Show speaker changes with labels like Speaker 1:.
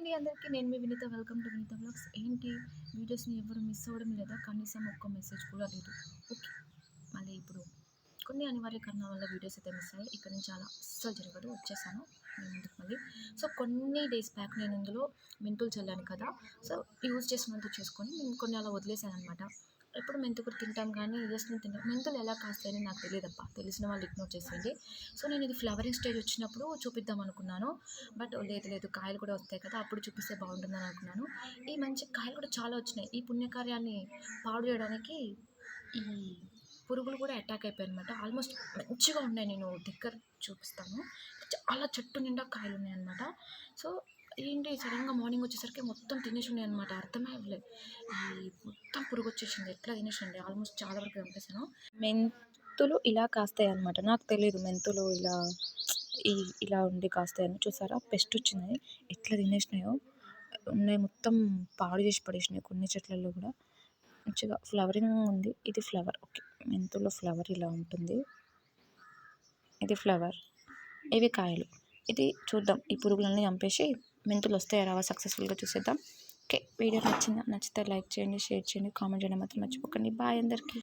Speaker 1: అండి అందరికీ. నేను మీ Vineetha. Welcome to Vineetha vlogs. ఏంటి వీడియోస్‌ని ఎవరు మిస్ అవ్వడం లేదా? కనీసం ఒక్క మెసేజ్ కూడా లేదు. ఓకే. మళ్ళీ ఇప్పుడు కొన్ని అనివార్య కారణాల వల్ల వీడియోస్ అయితే మిస్ అయ్యాయి. ఇక్కడ నుంచి అలా అస్సలు జరగదు. వచ్చేసాను మీ ముందుకు మళ్ళీ. సో, కొన్ని డేస్ బ్యాక్ నేను ఇందులో మెంతులు చల్లాను కదా! సో, యూజ్ చేసినంత చేసుకొని నేను కొన్ని అలా వదిలేసాననమాట. ఎప్పుడు మెంతుకూర తింటాం కానీ జస్ట్ నేను తింటాను. మెంతులు ఎలా కాస్తాయని నాకు తెలియదబ్బా. తెలిసిన వాళ్ళు ఇగ్నోర్ చేసేయండి. సో, నేను ఇది ఫ్లవరింగ్ స్టేజ్ వచ్చినప్పుడు చూపిద్దాం అనుకున్నాను. బట్ లేదు లేదు, కాయలు కూడా వస్తాయి కదా, అప్పుడు చూపిస్తే బాగుంటుందని అనుకున్నాను. ఈ మంచి కాయలు కూడా చాలా వచ్చినాయి. ఈ పుణ్యకార్యాన్ని పాడు చేయడానికి ఈ పురుగులు కూడా అటాక్ అయిపోయాయి అనమాట. ఆల్మోస్ట్ మంచిగా ఉన్నాయి. నేను దగ్గర చూపిస్తాను. చాలా చెట్టు నిండా కాయలు ఉన్నాయి అనమాట. సో, ఏంటి సడన్గా మార్నింగ్ వచ్చేసరికి మొత్తం తినేసి ఉన్నాయి అనమాట. అర్థమే అవ్వలేదు. ఈ మొత్తం పురుగు వచ్చేసింది. ఎట్లా తినేసింది, ఆల్మోస్ట్ చాలా వరకు చంపేసాను. మెంతులు ఇలా కాస్తాయి అనమాట. నాకు తెలియదు మెంతులు ఇలా ఉండి కాస్తాయని. చూసారా, పెస్ట్ వచ్చినాయి, ఎట్లా తినేసినాయో. ఉన్నాయి మొత్తం పాడు చేసి పడేసినాయి. కొన్ని చెట్లలో కూడా మంచిగా ఫ్లవరింగ్ ఉంది. ఇది ఫ్లవర్. ఓకే, మెంతుల్లో ఫ్లవర్ ఇలా ఉంటుంది. ఇది ఫ్లవర్, ఇవి కాయలు. ఇది చూద్దాం, ఈ పురుగులన్నీ చంపేసి మెంతులు వస్తాయా రావా సక్సెస్ఫుల్గా చూసేద్దాం. ఓకే, వీడియో నచ్చితే లైక్ చేయండి, షేర్ చేయండి, కామెంట్ చేయడం మాత్రం మర్చిపోకండి. బాయ్ అందరికీ.